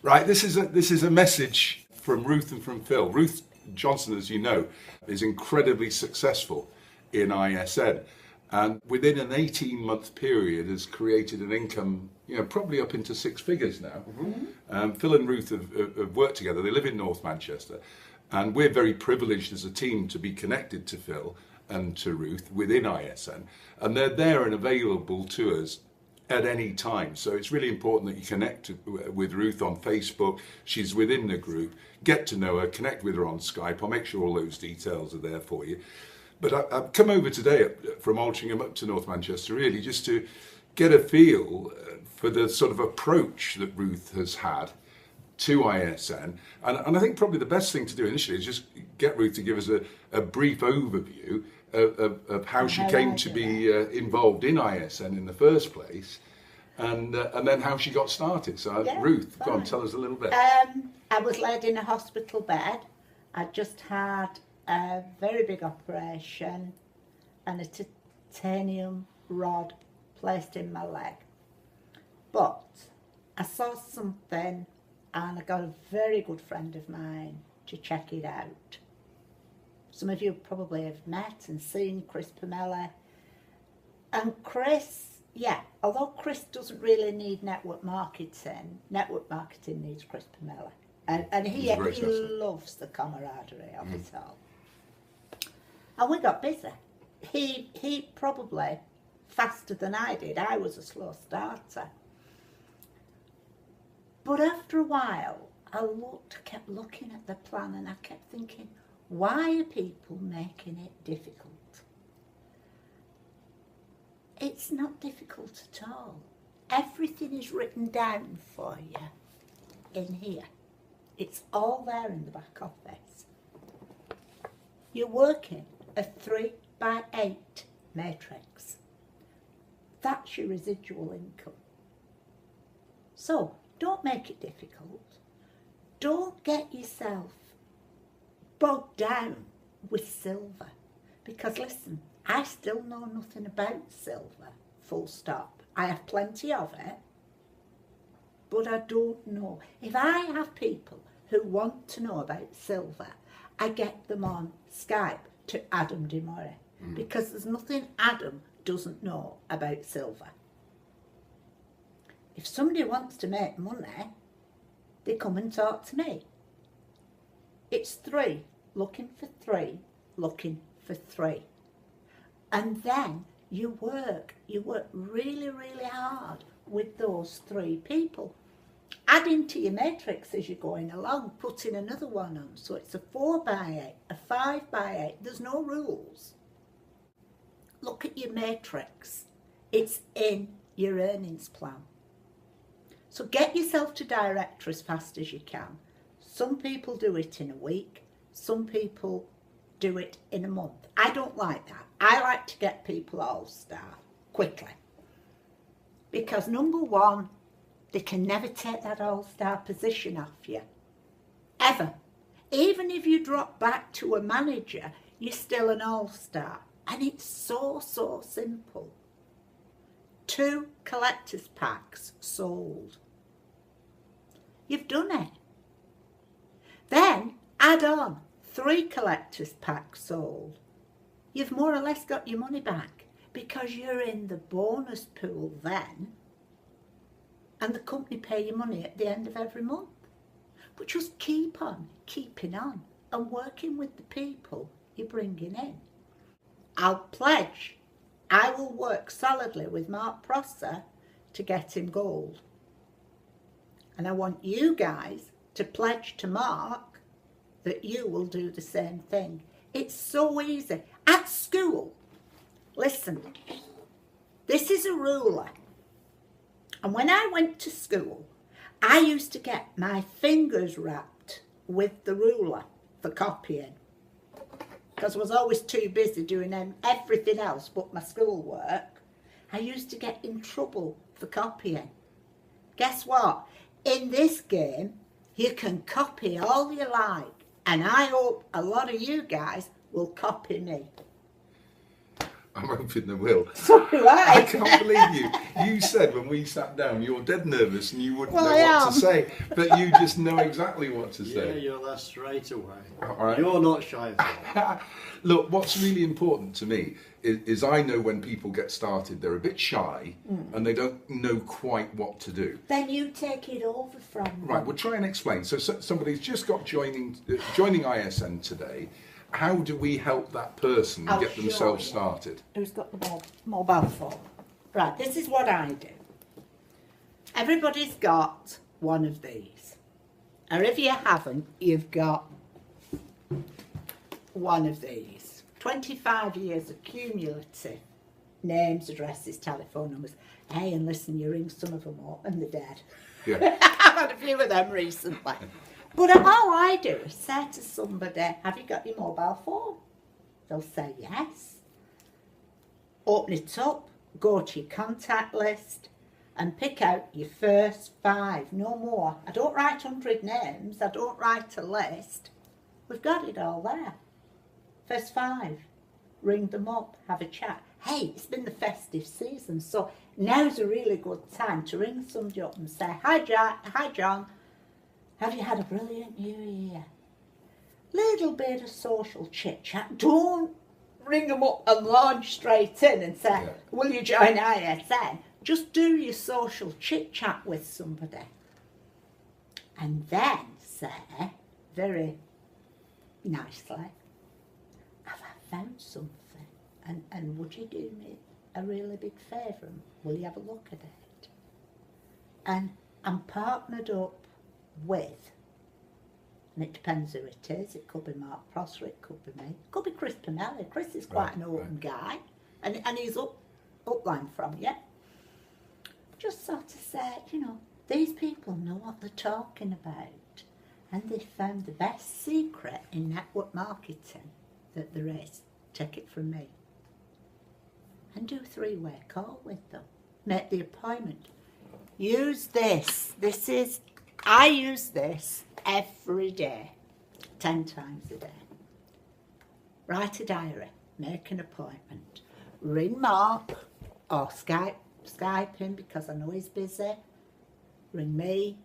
Right, this is a message from Ruth and from Phil. Ruth Johnson, as you know, is incredibly successful in ISN, and within an 18-month period has created an income, probably up into six figures now. Mm-hmm. Phil and Ruth have worked together. They live in North Manchester, and we're very privileged as a team to be connected to Phil and to Ruth within ISN, and they're there and available to us at any time. So it's really important that you connect with Ruth on Facebook. She's within the group. Get to know her, connect with her on Skype. I'll make sure all those details are there for you. But I've come over today from Altrincham up to North Manchester really just to get a feel for the sort of approach that Ruth has had to ISN. And I think probably the best thing to do initially is just get Ruth to give us a brief overview of how she came to be involved in ISN in the first place, and then how she got started. So Ruth, go on, tell us a little bit. I was laid in a hospital bed. I just had a very big operation and a titanium rod placed in my leg. But I saw something and I got a very good friend of mine to check it out. Some of you probably have met and seen Chris Pomella. And Chris, although Chris doesn't really need network marketing needs Chris Pomella. And he loves the camaraderie of it all. And we got busy. He probably faster than I did. I was a slow starter. But after a while, I kept looking at the plan and I kept thinking, why are people making it difficult? It's not difficult at all. Everything is written down for you in here. It's all there in the back office. You're working a 3x8 matrix. That's your residual income. So don't make it difficult. Don't get yourself bogged down with silver, because listen, I still know nothing about silver, full stop. I have plenty of it, but I don't know. If I have people who want to know about silver, I get them on Skype to Adam DeMore, because there's nothing Adam doesn't know about silver. If somebody wants to make money, they come and talk to me. It's 3, looking for 3, looking for 3. And then you work really, really hard with those 3 people. Adding to your matrix as you're going along, putting another one on. So it's a 4x8, a 5x8. There's no rules. Look at your matrix. It's in your earnings plan. So get yourself to director as fast as you can. Some people do it in a week. Some people do it in a month. I don't like that. I like to get people all-star quickly. Because number one, they can never take that all-star position off you. Ever. Even if you drop back to a manager, you're still an all-star. And it's so simple. 2 collector's packs sold. You've done it. Then add on 3 collector's packs sold. You've more or less got your money back, because you're in the bonus pool then, and the company pay you money at the end of every month. But just keep on keeping on and working with the people you're bringing in. I'll pledge I will work solidly with Mark Prosser to get him gold. And I want you guys to pledge to Mark that you will do the same thing. It's so easy. At school, listen, this is a ruler. And when I went to school, I used to get my fingers wrapped with the ruler for copying, because I was always too busy doing everything else but my schoolwork. I used to get in trouble for copying. Guess what? In this game, you can copy all you like, and I hope a lot of you guys will copy me. I'm hoping there will. So do I. I can't believe you. You said when we sat down, you're dead nervous and you wouldn't know what to say, but you just know exactly what to say. Yeah, you're there straight away. All right. You're not shy at all. Look, what's really important to me is I know when people get started, they're a bit shy and they don't know quite what to do. Then you take it over from them. Right, we'll try and explain. So somebody's just got joining ISN today. How do we help that person I'll get show themselves you. started? Who's got the mobile phone? Right, this is what I do. Everybody's got one of these. Or if you haven't, you've got one of these. 25 years of cumulative names, addresses, telephone numbers. Hey, and listen, you ring some of them up and they're dead. Yeah. I've had a few of them recently. But all I do is say to somebody, have you got your mobile phone? They'll say yes. Open it up, go to your contact list and pick out your first 5, no more. I don't write 100 names, I don't write a list. We've got it all there. First 5, ring them up, have a chat. Hey, it's been the festive season, so now's a really good time to ring somebody up and say, hi John, have you had a brilliant new year? Little bit of social chit chat. Don't ring them up and launch straight in and say, will you join ISN? Just do your social chit chat with somebody. And then say, very nicely, have I found something? And would you do me a really big favour? Will you have a look at it? And I'm partnered up with, and it depends who it is, it could be Mark Prosser, it could be me, it could be Chris Pinelli. Chris is quite an open guy, and he's upline from you. Just sort of say, these people know what they're talking about, and they found the best secret in network marketing that there is. Take it from me. And do a 3-way call with them. Make the appointment. Use this. I use this every day, 10 times a day. Write a diary, make an appointment, ring Mark or Skype him because I know he's busy, ring me,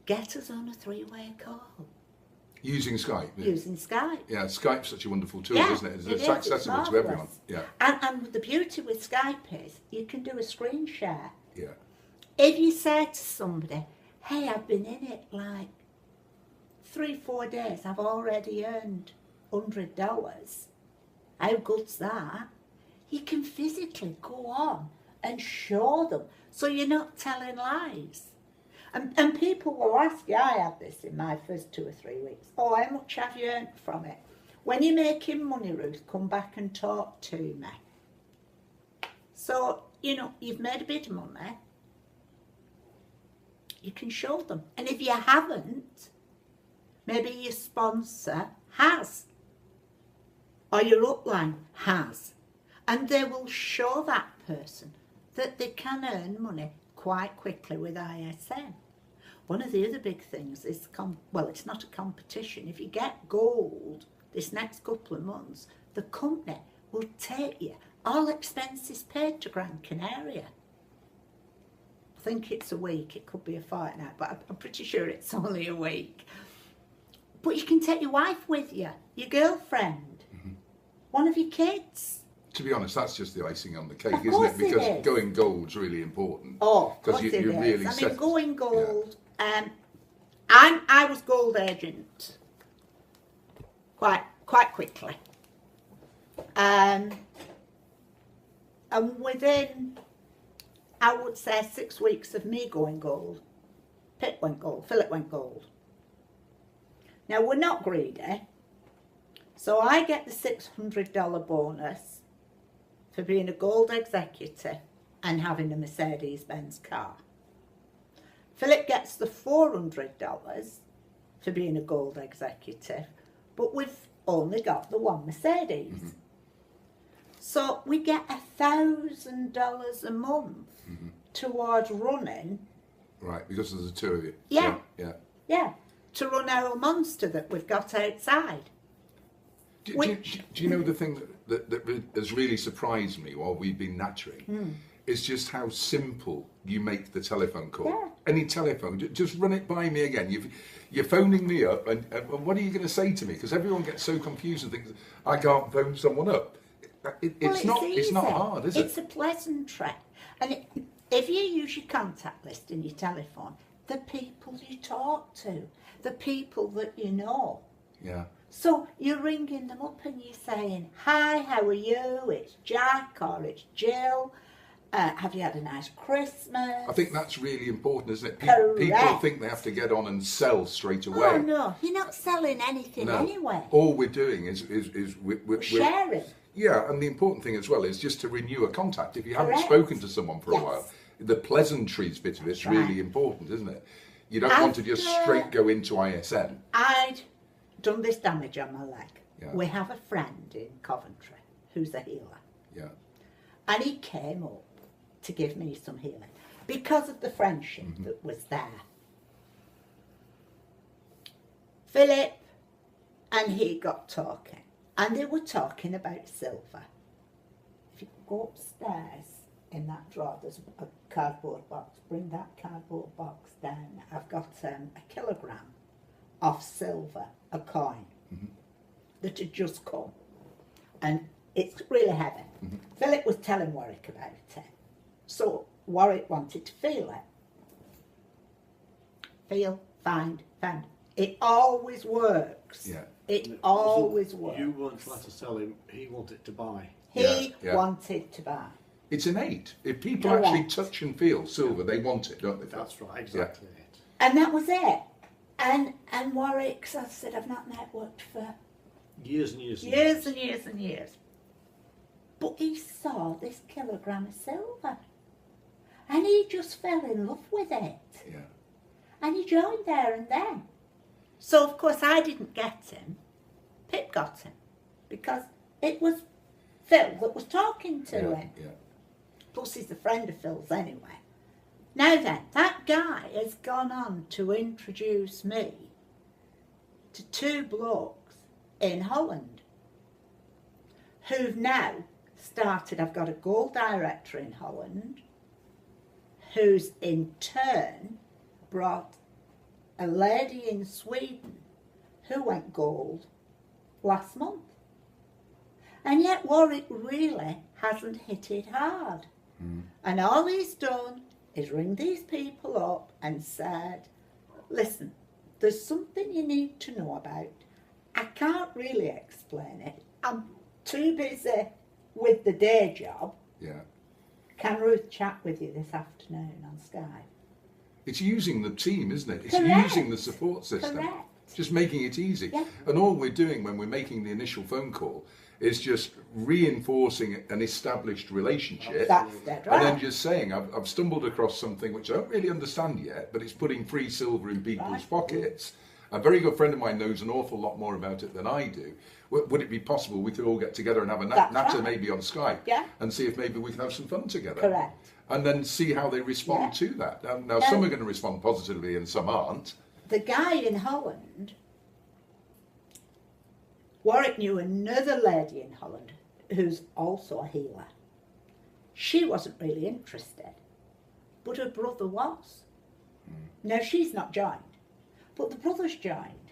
get us on a 3-way call. Using Skype? Yeah. Using Skype. Yeah, Skype's such a wonderful tool, isn't it? It's is, accessible it's to everyone. Yeah. And the beauty with Skype is you can do a screen share. Yeah. If you say to somebody, hey, I've been in it like 3-4 days, I've already earned $100. How good's that? You can physically go on and show them, so you're not telling lies. And people will ask you, I had this in my first 2 or 3 weeks, oh, how much have you earned from it? When you're making money, Ruth, come back and talk to me. So, you've made a bit of money, you can show them. And if you haven't, maybe your sponsor has, or your upline has, and they will show that person that they can earn money quite quickly with ISN. One of the other big things is, it's not a competition. If you get gold this next couple of months, the company will take you, all expenses paid, to Gran Canaria. I think it's a week, it could be a fortnight, but I'm pretty sure it's only a week. But you can take your wife with you, your girlfriend, one of your kids. To be honest, that's just the icing on the cake, Of isn't course it? Because it is. going gold's really important. Oh, of course because it you is. really I mean, going gold. Yeah. I was gold agent quite quickly, and within, I would say, 6 weeks of me going gold, Pitt went gold, Philip went gold. Now we're not greedy, so I get the $600 bonus for being a gold executive and having a Mercedes-Benz car. Philip gets the $400 for being a gold executive, but we've only got the one Mercedes. So we get $1,000 a month towards running. Right, because there's the 2 of you. Yeah. So, Yeah, to run our monster that we've got outside. Do you know the thing that has really surprised me while we've been nattering is just how simple you make the telephone call. Yeah. Any telephone, just run it by me again. You're phoning me up, and what are you going to say to me? Because everyone gets so confused and thinks I can't phone someone up. It's not hard, is it? It's a pleasantry, and if you use your contact list in your telephone, the people you talk to, the people that you know. Yeah. So you're ringing them up and you're saying, "Hi, how are you? It's Jack or it's Jill. Have you had a nice Christmas?" I think that's really important, isn't it? Correct. People think they have to get on and sell straight away. Oh no, you're not selling anything anyway. All we're doing is we're Sharing. Yeah, and the important thing as well is just to renew a contact. If you haven't Correct. spoken to someone for Yes. a while, the pleasantries bit of it's Right. really important, isn't it? You don't want to just straight go into ISN. I'd done this damage on my leg. Yeah. We have a friend in Coventry who's a healer, Yeah, and he came up to give me some healing because of the friendship that was there. Philip and he got talking, and they were talking about silver. If you go upstairs in that drawer, there's a cardboard box. Bring that cardboard box down. I've got a kilogram of silver, a coin, that had just come, and it's really heavy. Philip was telling Warwick about it, so Warwick wanted to feel it. Feel, find, found. It always works. yeah. It always works. You weren't trying to sell him, he wanted to buy. He Yeah. wanted to buy. It's innate. If people Correct. actually touch and feel silver, they want it, don't they? That's right, exactly it. And that was it. And Warwick, as I said, I've not networked for Years and years and years and years and years. But he saw this kilogram of silver. And he just fell in love with it. Yeah. And he joined there and then. So, of course, I didn't get him. Pip got him. Because it was Phil that was talking to him. Yeah. Plus, he's a friend of Phil's anyway. Now then, that guy has gone on to introduce me to two blokes in Holland who've now started. I've got a gold director in Holland who's in turn brought a lady in Sweden who went gold last month. And yet Warwick really hasn't hit it hard. And all he's done is ring these people up and said, "Listen, there's something you need to know about. I can't really explain it. I'm too busy with the day job. Yeah. Can Ruth chat with you this afternoon on Skype?" It's using the team, isn't it? It's Correct. using the support system. Correct. Just making it easy. Yeah. And all we're doing when we're making the initial phone call is just reinforcing an established relationship. That's dead And then right. just saying, I've stumbled across something which I don't really understand yet, but it's putting free silver in people's Right. pockets. A very good friend of mine knows an awful lot more about it than I do. Would it be possible we could all get together and have a That's natter right. maybe on Skype Yeah. and see if maybe we can have some fun together? Correct. And then see how they respond Yeah. to that. Now Yeah. some are going to respond positively and some aren't. The guy in Holland, Warwick knew another lady in Holland who's also a healer. She wasn't really interested, but her brother was. Now she's not joined, but the brother's joined.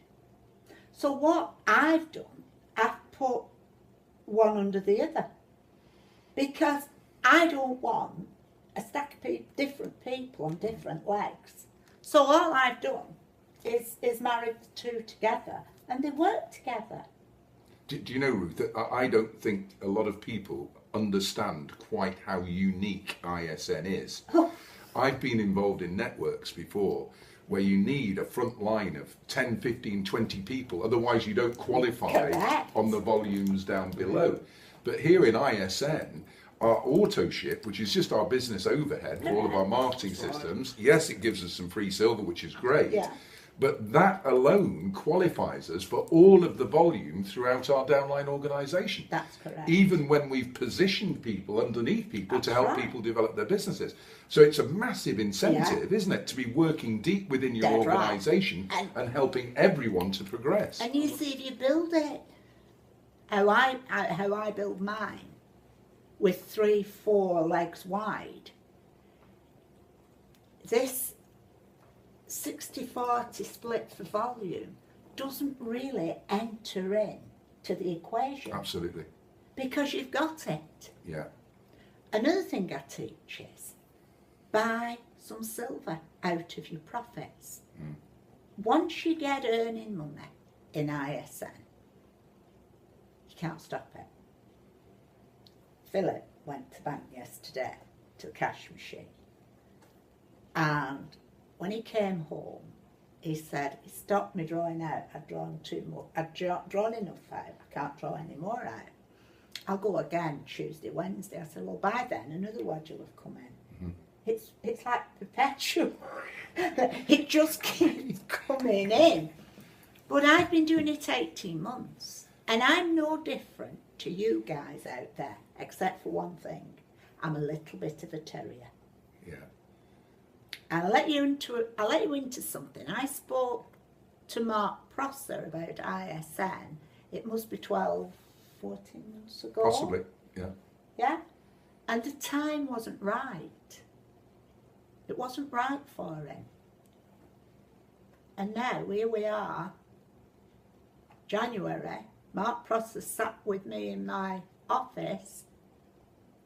So what I've done, I've put one under the other, because I don't want a stack of different people on different legs. So all I've done is married the two together, and they work together. Do you know, Ruth, that I don't think a lot of people understand quite how unique ISN is. I've been involved in networks before where you need a front line of 10, 15, 20 people, otherwise you don't qualify Correct. on the volumes down below. But here in ISN, our auto ship, which is just our business overhead for all of our marketing systems, yes, it gives us some free silver, which is great. Yeah. But that alone qualifies us for all of the volume throughout our downline organisation. That's correct. Even when we've positioned people underneath people to That's help right. people develop their businesses. So it's a massive incentive, isn't it, to be working deep within your That's right. organisation And- and helping everyone to progress. And you see, if you build it how I build mine with 3-4 legs wide, this 60-40 split for volume doesn't really enter in to the equation. Absolutely. Because you've got it. Yeah. Another thing I teach is buy some silver out of your profits. Once you get earning money in ISN, you can't stop it. Philip went to bank yesterday to the cash machine, and when he came home, he said he stopped me drawing out. I'd drawn too much. I'd drawn enough out. I can't draw any more out. I'll go again Tuesday, Wednesday. I said, well, by then another wedge will have come in. It's like perpetual. It just keeps coming in. But I've been doing it 18 months, and I'm no different to you guys out there, except for one thing. I'm a little bit of a terrier. Yeah. And I'll let you into something. I spoke to Mark Prosser about ISN. It must be 12, 14 months ago. Possibly, yeah. Yeah? And the time wasn't right. It wasn't right for him. And now, here we are, January. Mark Prosser sat with me in my office,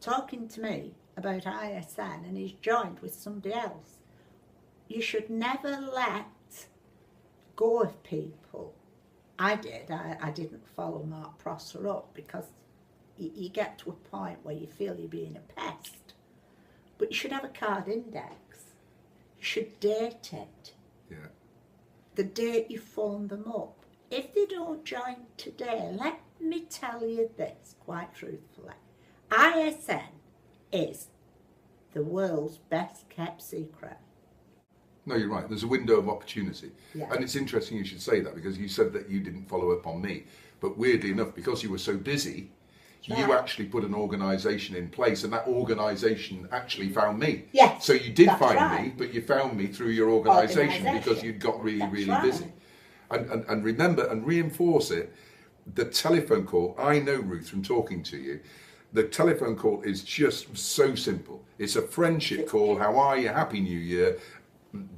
talking to me about ISN, and he's joined with somebody else. You should never let go of people. I did. I didn't follow Mark Prosser up because you get to a point where you feel you're being a pest. But you should have a card index. You should date it. Yeah. The date you phone them up. If they don't join today, let me tell you this quite truthfully. ISN is the world's best kept secret. No, you're right. There's a window of opportunity. Yeah. And it's interesting you should say that, because you said that you didn't follow up on me. But weirdly enough, because you were so busy, you Right. actually put an organisation in place, and that organisation actually found me. Yes, So you did that's find right. me, but you found me through your organisation because Organisation. you'd got really, That's really right. busy. And remember and reinforce it, the telephone call, I know, Ruth, from talking to you, the telephone call is just so simple. It's a friendship call. How are you? Happy New Year.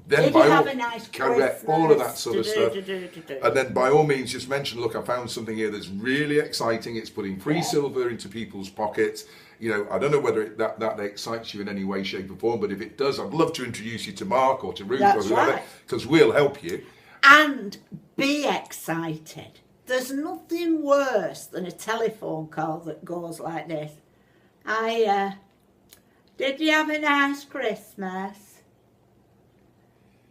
Then Did you have a nice correct, Christmas? all of that sort of stuff. Do. And then by all means just mention, look, I found something here that's really exciting. It's putting free silver into people's pockets. You know, I don't know whether that excites you in any way, shape or form, but if it does, I'd love to introduce you to Mark or to Ruth That's or whoever, right. because we'll help you. And be excited. There's nothing worse than a telephone call that goes like this. Did you have a nice Christmas?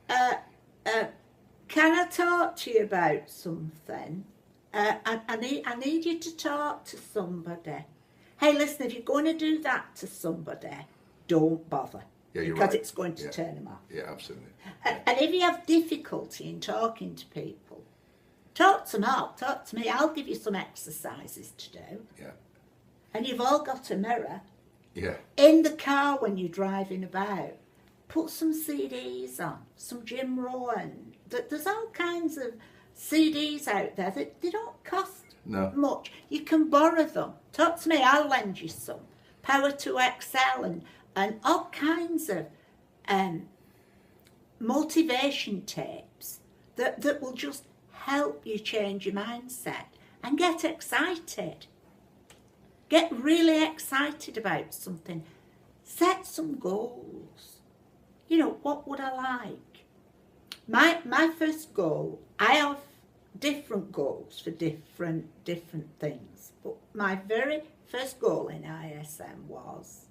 Can I talk to you about something? I need you to talk to somebody. Hey, listen, if you're going to do that to somebody, don't bother. Yeah, you're because right. it's going to turn them off. Yeah, absolutely. And if you have difficulty in talking to people, talk to Mark, talk to me. I'll give you some exercises to do. Yeah. And you've all got a mirror. Yeah. In the car when you're driving about, put some CDs on, some Jim Rohn. There's all kinds of CDs out there that they don't cost much. You can borrow them. Talk to me, I'll lend you some. Power to Excel and all kinds of motivation tapes that will just help you change your mindset and get excited. Get really excited about something. Set some goals. You know, what would I like? My first goal, I have different goals for different things. But my very first goal in ISM was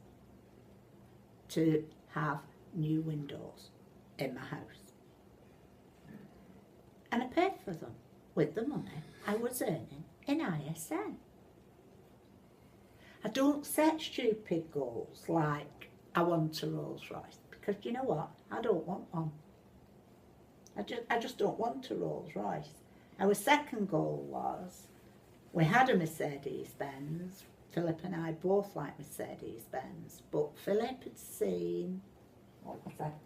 to have new windows in my house. And I paid for them with the money I was earning in ISN. I don't set stupid goals like I want a Rolls Royce, because you know what? I don't want one. I just don't want a Rolls Royce. Our second goal was, we had a Mercedes-Benz. Philip and I both like Mercedes-Benz, but Philip had seen, what was that?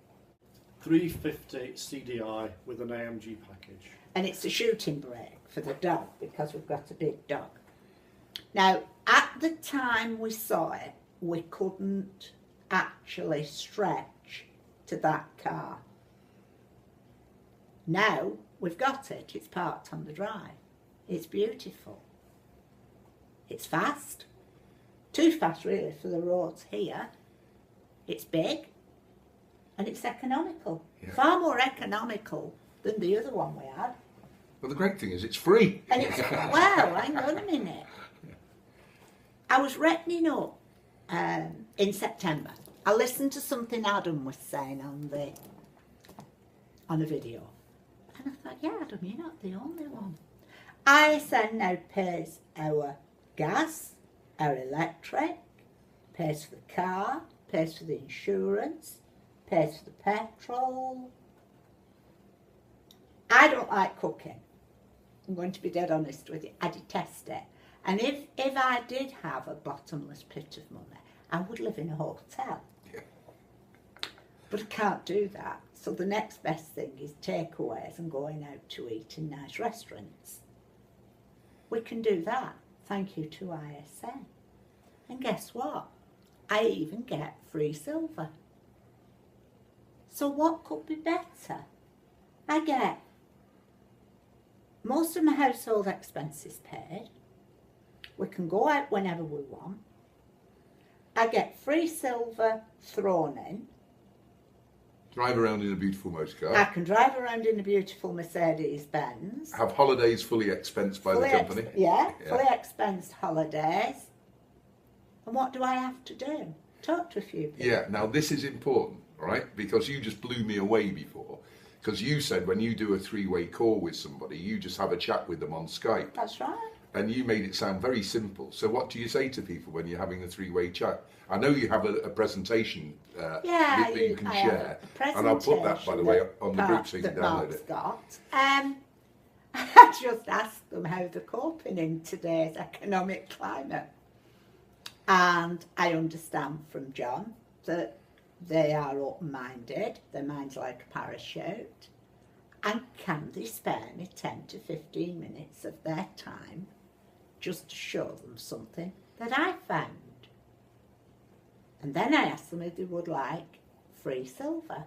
350 CDI with an AMG package. And it's a shooting brake for the dog, because we've got a big dog. Now, at the time we saw it, we couldn't actually stretch to that car. Now we've got it, it's parked on the drive. It's beautiful. It's fast. Too fast really for the roads here. It's big and it's economical. Yeah. Far more economical than the other one we had. Well, the great thing is it's free. And it's, well, hang on a minute. I was reckoning up in September. I listened to something Adam was saying on the video. And I thought, yeah, Adam, you're not the only one. ISN now pays our gas, our electric, pays for the car, pays for the insurance, pays for the petrol. I don't like cooking. I'm going to be dead honest with you. I detest it. And if I did have a bottomless pit of money, I would live in a hotel. Yeah. But I can't do that. So the next best thing is takeaways and going out to eat in nice restaurants. We can do that, thank you to ISN. And guess what? I even get free silver. So what could be better? I get most of my household expenses paid. We can go out whenever we want. I get free silver thrown in. Drive around in a beautiful motor car. I can drive around in a beautiful Mercedes-Benz. Have holidays fully expensed by the company. Yeah, fully expensed holidays. And what do I have to do? Talk to a few people. Yeah, now this is important, right? Because you just blew me away before. Because you said when you do a three-way call with somebody, you just have a chat with them on Skype. That's right. And you made it sound very simple. So what do you say to people when you're having a three-way chat? I know you have a presentation that you can share. And I'll put that, by the way, on the group so you can download it. I just asked them how they're coping in today's economic climate. And I understand from John that they are open-minded, their mind's like a parachute. And can they spare me 10 to 15 minutes of their time just to show them something that I found? And then I asked them if they would like free silver.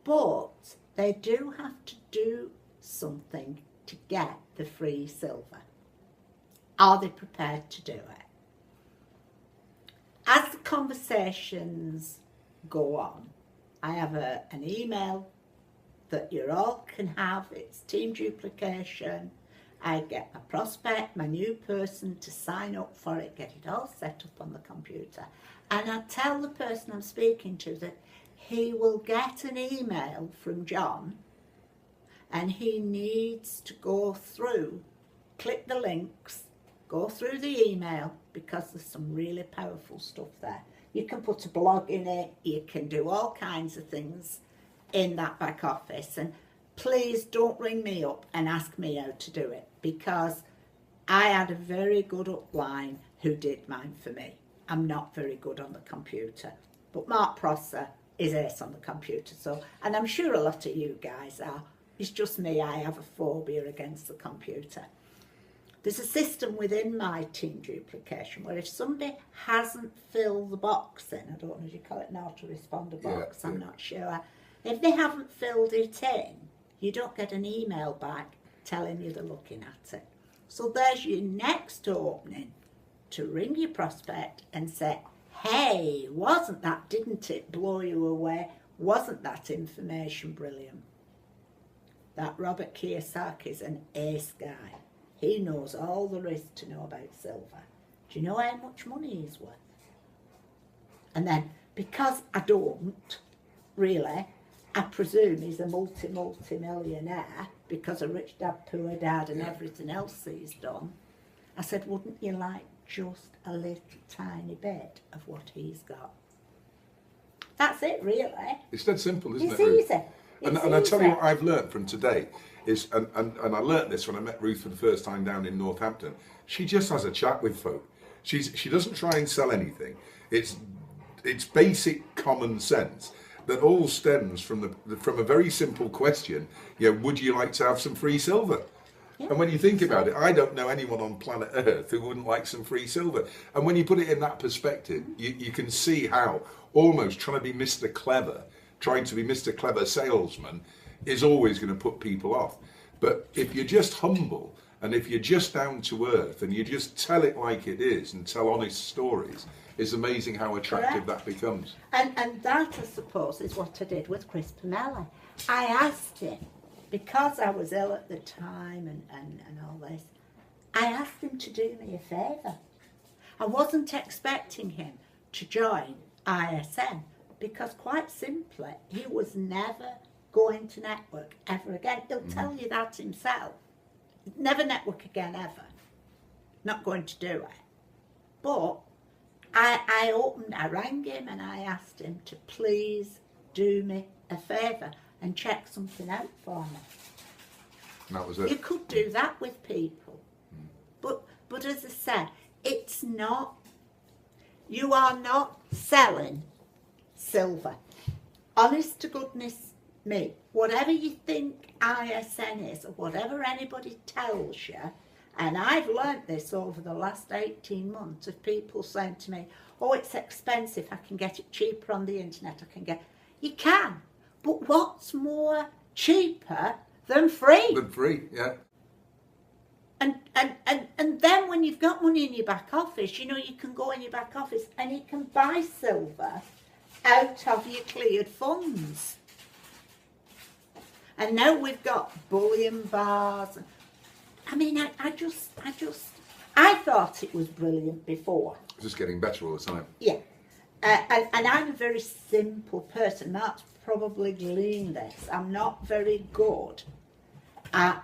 But they do have to do something to get the free silver. Are they prepared to do it? As the conversations go on, I have an email that you all can have. It's team duplication. I get my prospect, my new person to sign up for it, get it all set up on the computer. And I tell the person I'm speaking to that he will get an email from John and he needs to go through, click the links, go through the email because there's some really powerful stuff there. You can put a blog in it, you can do all kinds of things in that back office. And please don't ring me up and ask me how to do it because I had a very good upline who did mine for me. I'm not very good on the computer, but Mark Prosser is ace on the computer. So, and I'm sure a lot of you guys are. It's just me, I have a phobia against the computer. There's a system within my team duplication where if somebody hasn't filled the box in, I don't know if you call it an autoresponder box, I'm not sure. If they haven't filled it in, you don't get an email back telling you they're looking at it. So there's your next opening to ring your prospect and say, hey, didn't it blow you away? Wasn't that information brilliant? That Robert Kiyosaki's an ace guy. He knows all there is to know about silver. Do you know how much money he's worth? And then, because I don't, really, I presume he's a multi-millionaire because of Rich Dad, Poor Dad and everything else he's done. I said, wouldn't you like just a little tiny bit of what he's got? That's it, really. It's that simple, isn't it, It's Ruth? easy. And I tell you what I've learnt from today is, and I learnt this when I met Ruth for the first time down in Northampton. She just has a chat with folk. She doesn't try and sell anything. It's basic common sense that all stems from a very simple question. Would you like to have some free silver? Yeah. And when you think about it, I don't know anyone on planet Earth who wouldn't like some free silver. And when you put it in that perspective, you can see how almost trying to be Mr. Clever, trying to be Mr. Clever salesman is always going to put people off. But if you're just humble and if you're just down to earth and you just tell it like it is and tell honest stories, it's amazing how attractive that becomes. And that, I suppose, is what I did with Chris Pinelli. I asked him, because I was ill at the time and all this, I asked him to do me a favour. I wasn't expecting him to join ISN because, quite simply, he was never going to network ever again. He'll tell you that himself. Never network again, ever. Not going to do it. But I rang him and I asked him to please do me a favour and check something out for me. And that was it. You could do that with people. But as I said, it's not, you are not selling silver. Honest to goodness me, whatever you think ISN is, or whatever anybody tells you, and I've learnt this over the last 18 months of people saying to me, oh, it's expensive, I can get it cheaper on the internet, you can, but what's more cheaper than free? Than free, yeah. And then when you've got money in your back office, you can go in your back office and you can buy silver out of your cleared funds. And now we've got bullion bars. I mean, I thought it was brilliant before. It's just getting better all the time. Yeah. And I'm a very simple person. That's probably gleaned this. I'm not very good at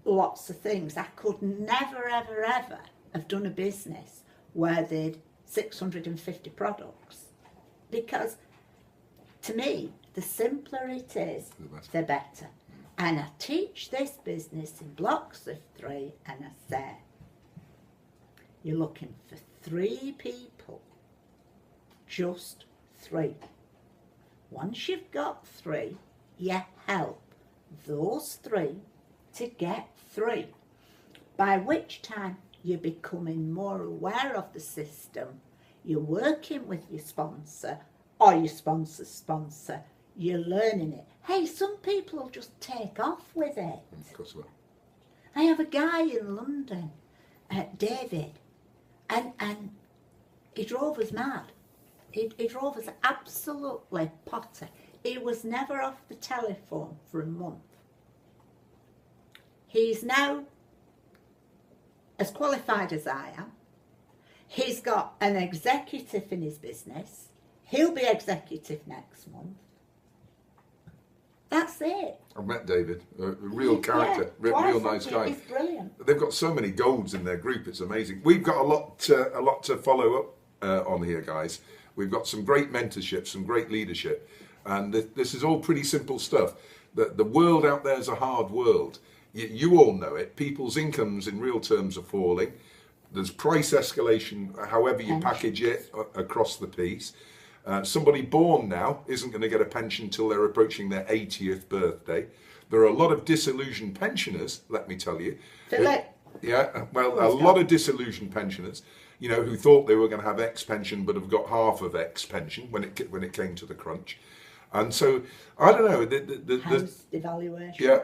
lots of things. I could never, ever, ever have done a business where they'd 650 products. Because to me, the simpler it is, the better. And I teach this business in blocks of 3, and I say, you're looking for 3 people, just 3. Once you've got 3, you help those 3 to get 3, by which time you're becoming more aware of the system, you're working with your sponsor or your sponsor's sponsor, you're learning it. Hey, some people will just take off with it. Of course they will. I have a guy in London, David, and he drove us mad. He drove us absolutely potty. He was never off the telephone for a month. He's now as qualified as I am. He's got an executive in his business. He'll be executive next month. That's it. I've met David, a real character, real nice guy. He's brilliant. They've got so many golds in their group, it's amazing. We've got a lot to follow up on here, guys. We've got some great mentorship, some great leadership, and this is all pretty simple stuff. The world out there is a hard world. You all know it. People's incomes in real terms are falling. There's price escalation, however you package it, across the piece. Somebody born now isn't going to get a pension till they're approaching their 80th birthday. There are a lot of disillusioned pensioners, let me tell you. Yeah, well, a lot of disillusioned pensioners, who thought they were going to have X pension but have got half of X pension when it came to the crunch. And so, I don't know. House devaluation. Yeah,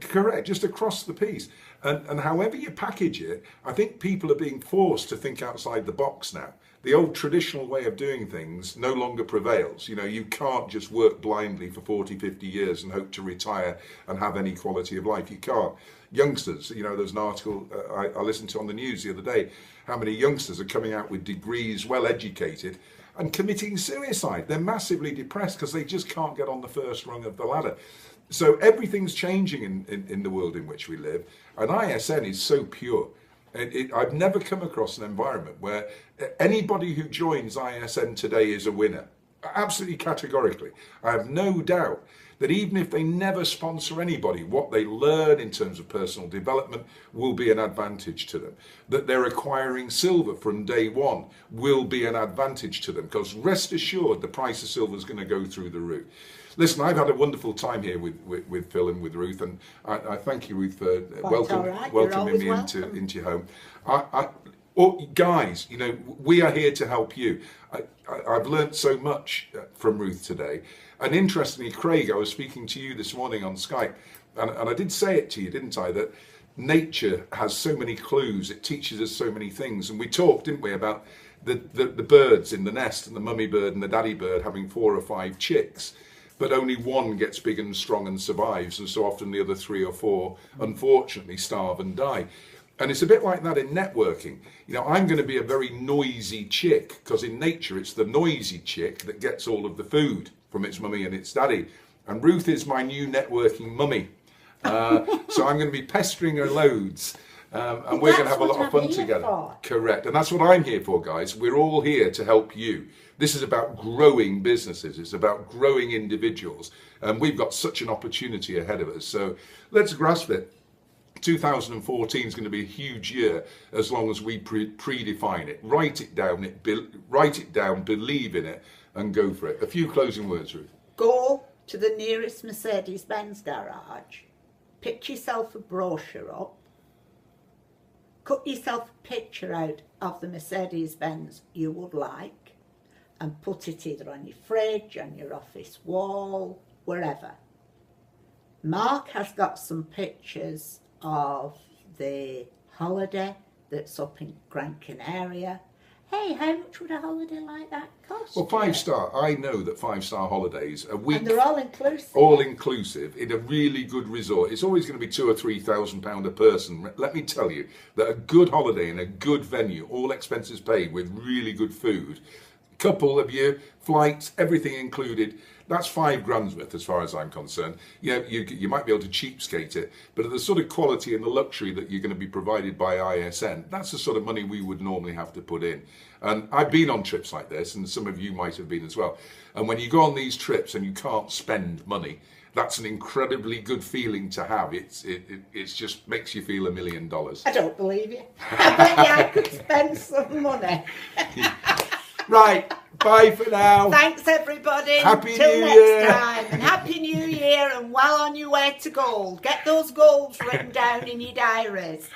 correct, just across the piece. And however you package it, I think people are being forced to think outside the box now. The old traditional way of doing things no longer prevails. You can't just work blindly for 40, 50 years and hope to retire and have any quality of life. You can't. Youngsters, there's an article I listened to on the news the other day, how many youngsters are coming out with degrees, well educated, and committing suicide. They're massively depressed because they just can't get on the first rung of the ladder. So everything's changing in the world in which we live, and ISN is so pure. I've never come across an environment where anybody who joins ISN today is a winner. Absolutely categorically. I have no doubt that even if they never sponsor anybody, what they learn in terms of personal development will be an advantage to them. That they're acquiring silver from day one will be an advantage to them, because rest assured the price of silver is going to go through the roof. Listen, I've had a wonderful time here with Phil and with Ruth, and I thank you, Ruth, for welcoming me into your home. Guys, you know, we are here to help you. I've learnt so much from Ruth today. And interestingly, Craig, I was speaking to you this morning on Skype, and I did say it to you, didn't I, that nature has so many clues, it teaches us so many things. And we talked, didn't we, about the birds in the nest, and the mummy bird and the daddy bird having 4 or 5 chicks, but only one gets big and strong and survives, and so often the other 3 or 4 unfortunately starve and die. And it's a bit like that in networking. You know, I'm going to be a very noisy chick, because in nature it's the noisy chick that gets all of the food from its mummy and its daddy. And Ruth is my new networking mummy. So I'm going to be pestering her loads. And we're going to have a lot of fun together. Correct. And that's what I'm here for, guys. We're all here to help you. This is about growing businesses. It's about growing individuals. And we've got such an opportunity ahead of us. So let's grasp it. 2014 is going to be a huge year as long as we predefine it. Write it down, believe in it, and go for it. A few closing words, Ruth. Go to the nearest Mercedes-Benz garage, pick yourself a brochure up, cut yourself a picture out of the Mercedes-Benz you would like, and put it either on your fridge, on your office wall, wherever. Mark has got some pictures of the holiday that's up in Gran Canaria. Hey, how much would a holiday like that cost? Well, 5-star. I know that 5-star holidays, a week, and they're all inclusive. All inclusive in a really good resort. It's always going to be £2,000 or £3,000 a person. Let me tell you that a good holiday in a good venue, all expenses paid, with really good food, couple of you, flights, everything included. That's £5,000 worth as far as I'm concerned. Yeah, you might be able to cheapskate it, but at the sort of quality and the luxury that you're going to be provided by ISN, that's the sort of money we would normally have to put in. And I've been on trips like this, and some of you might have been as well. And when you go on these trips and you can't spend money, that's an incredibly good feeling to have. It just makes you feel $1 million. I don't believe you. I bet you I could spend some money. Right, bye for now. Thanks, everybody. Happy Till New next Year. time. And Happy New Year, and well on your way to gold. Get those goals written down in your diaries.